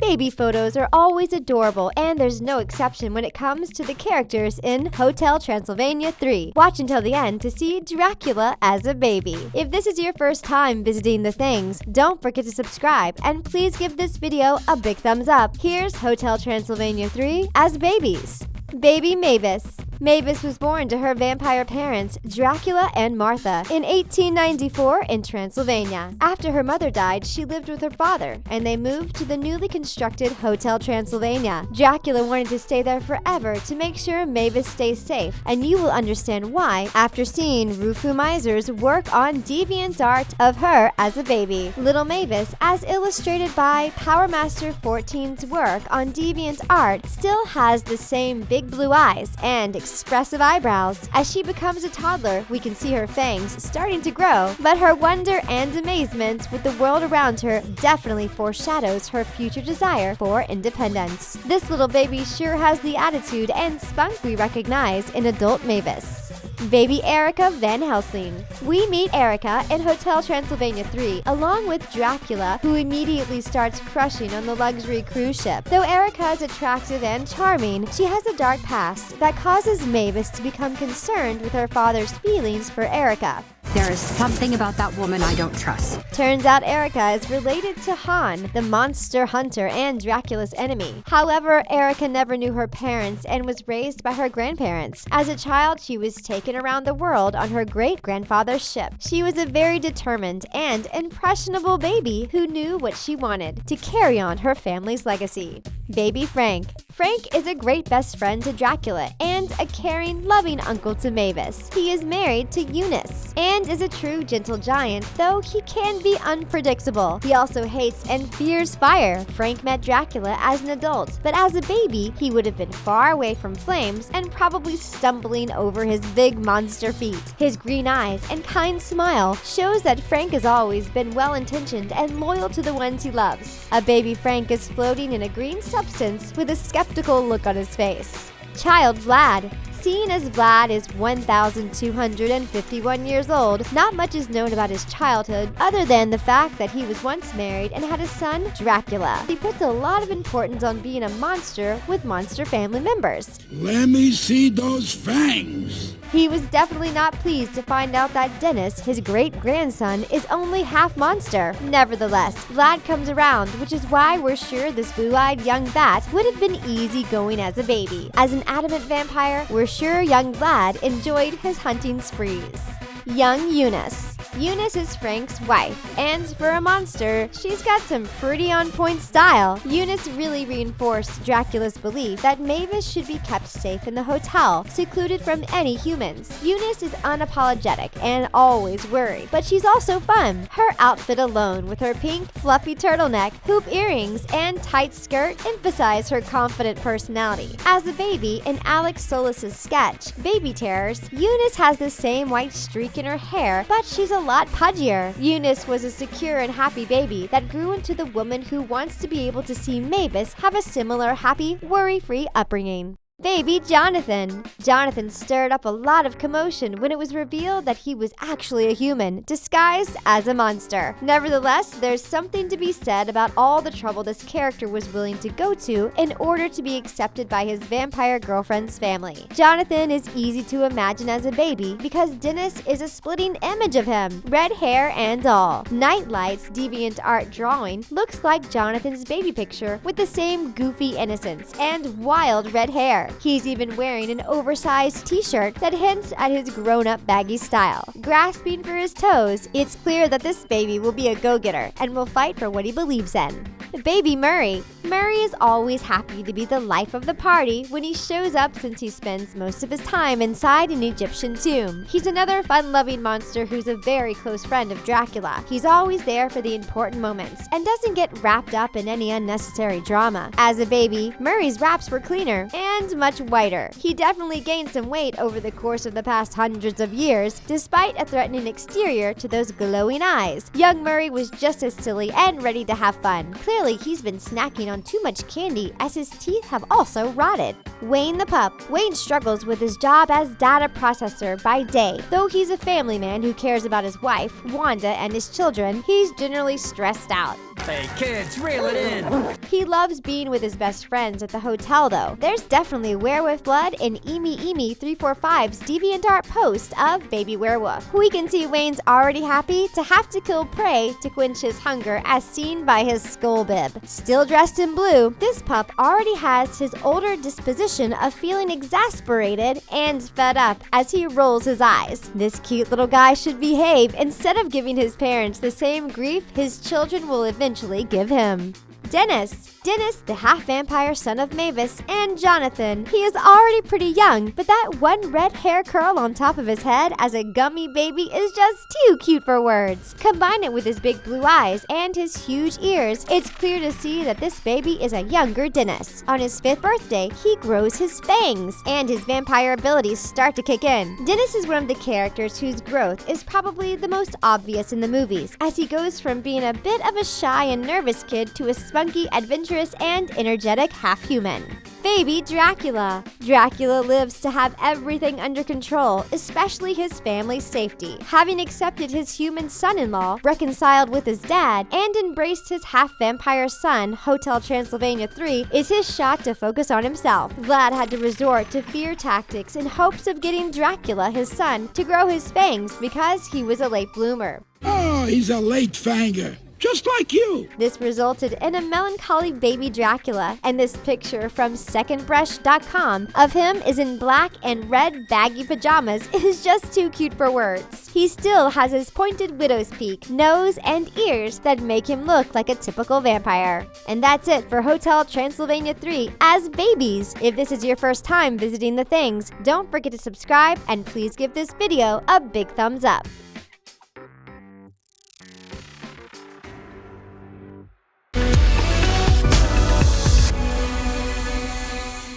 Baby photos are always adorable, and there's no exception when it comes to the characters in Hotel Transylvania 3. Watch until the end to see Dracula as a baby. If this is your first time visiting the things, don't forget to subscribe, and please give this video a big thumbs up. Here's Hotel Transylvania 3 as babies. Baby Mavis. Mavis was born to her vampire parents, Dracula and Martha, in 1894 in Transylvania. After her mother died, she lived with her father, and they moved to the newly constructed Hotel Transylvania. Dracula wanted to stay there forever to make sure Mavis stays safe, and you will understand why after seeing Rufu Miser's work on DeviantArt of her as a baby. Little Mavis, as illustrated by Power Master 14's work on DeviantArt, still has the same big blue eyes and expressive eyebrows. As she becomes a toddler, we can see her fangs starting to grow, but her wonder and amazement with the world around her definitely foreshadows her future desire for independence. This little baby sure has the attitude and spunk we recognize in adult Mavis. Baby Ericka Van Helsing. We meet Ericka in Hotel Transylvania 3 along with Dracula, who immediately starts crushing on the luxury cruise ship. Though Ericka is attractive and charming, she has a dark past that causes Mavis to become concerned with her father's feelings for Ericka. There is something about that woman I don't trust. Turns out Ericka is related to Han, the monster hunter and Dracula's enemy. However, Ericka never knew her parents and was raised by her grandparents. As a child, she was taken around the world on her great-grandfather's ship. She was a very determined and impressionable baby who knew what she wanted to carry on her family's legacy. Baby Frank. Frank is a great best friend to Dracula and a caring, loving uncle to Mavis. He is married to Eunice and is a true gentle giant, though he can be unpredictable. He also hates and fears fire. Frank met Dracula as an adult, but as a baby, he would have been far away from flames and probably stumbling over his big monster feet. His green eyes and kind smile shows that Frank has always been well-intentioned and loyal to the ones he loves. A baby Frank is floating in a green substance with a skeptical look on his face. Child Vlad. Seeing as Vlad is 1,251 years old, not much is known about his childhood other than the fact that he was once married and had a son, Dracula. He puts a lot of importance on being a monster with monster family members. Let me see those fangs. He was definitely not pleased to find out that Dennis, his great-grandson, is only half monster. Nevertheless, Vlad comes around, which is why we're sure this blue-eyed young bat would have been easy going as a baby. As an adamant vampire, we're sure young Vlad enjoyed his hunting sprees. Young Eunice. Eunice is Frank's wife, and for a monster, she's got some pretty on-point style. Eunice really reinforced Dracula's belief that Mavis should be kept safe in the hotel, secluded from any humans. Eunice is unapologetic and always worried, but she's also fun. Her outfit alone, with her pink, fluffy turtleneck, hoop earrings, and tight skirt, emphasize her confident personality. As a baby, in Alex Solis's sketch, Baby Terrors, Eunice has the same white streak in her hair, but she's a lot pudgier. Eunice was a secure and happy baby that grew into the woman who wants to be able to see Mavis have a similar happy, worry-free upbringing. Baby Jonathan. Jonathan stirred up a lot of commotion when it was revealed that he was actually a human, disguised as a monster. Nevertheless, there's something to be said about all the trouble this character was willing to go to in order to be accepted by his vampire girlfriend's family. Jonathan is easy to imagine as a baby because Dennis is a splitting image of him, red hair and all. Nightlight's DeviantArt drawing looks like Jonathan's baby picture with the same goofy innocence and wild red hair. He's even wearing an oversized t-shirt that hints at his grown-up baggy style. Grasping for his toes, it's clear that this baby will be a go-getter and will fight for what he believes in. Baby Murray. Murray is always happy to be the life of the party when he shows up since he spends most of his time inside an Egyptian tomb. He's another fun-loving monster who's a very close friend of Dracula. He's always there for the important moments and doesn't get wrapped up in any unnecessary drama. As a baby, Murray's wraps were cleaner and much whiter. He definitely gained some weight over the course of the past hundreds of years, despite a threatening exterior to those glowing eyes. Young Murray was just as silly and ready to have fun. Clearly, he's been snacking on too much candy as his teeth have also rotted. Wayne the pup. Wayne struggles with his job as data processor by day. Though he's a family man who cares about his wife, Wanda, and his children, he's generally stressed out. Hey kids, reel it in! He loves being with his best friends at the hotel though. There's definitely werewolf blood in Emi345's DeviantArt post of Baby Werewolf. We can see Wayne's already happy to have to kill prey to quench his hunger as seen by his skull bib. Still dressed in blue, this pup already has his older disposition of feeling exasperated and fed up as he rolls his eyes. This cute little guy should behave instead of giving his parents the same grief his children will eventually give him. Dennis, the half-vampire son of Mavis, and Jonathan. He is already pretty young, but that one red hair curl on top of his head as a gummy baby is just too cute for words. Combine it with his big blue eyes and his huge ears, it's clear to see that this baby is a younger Dennis. On his 5th birthday, he grows his fangs, and his vampire abilities start to kick in. Dennis is one of the characters whose growth is probably the most obvious in the movies, as he goes from being a bit of a shy and nervous kid to a spunky, adventurous, and energetic half-human. Baby Dracula. Dracula lives to have everything under control, especially his family's safety. Having accepted his human son-in-law, reconciled with his dad, and embraced his half-vampire son, Hotel Transylvania 3, is his shot to focus on himself. Vlad had to resort to fear tactics in hopes of getting Dracula, his son, to grow his fangs because he was a late bloomer. Oh, he's a late fanger. Just like you. This resulted in a melancholy baby Dracula, and this picture from secondbrush.com of him is in black and red baggy pajamas is just too cute for words. He still has his pointed widow's peak, nose, and ears that make him look like a typical vampire. And that's it for Hotel Transylvania 3 as babies. If this is your first time visiting the things, don't forget to subscribe and please give this video a big thumbs up.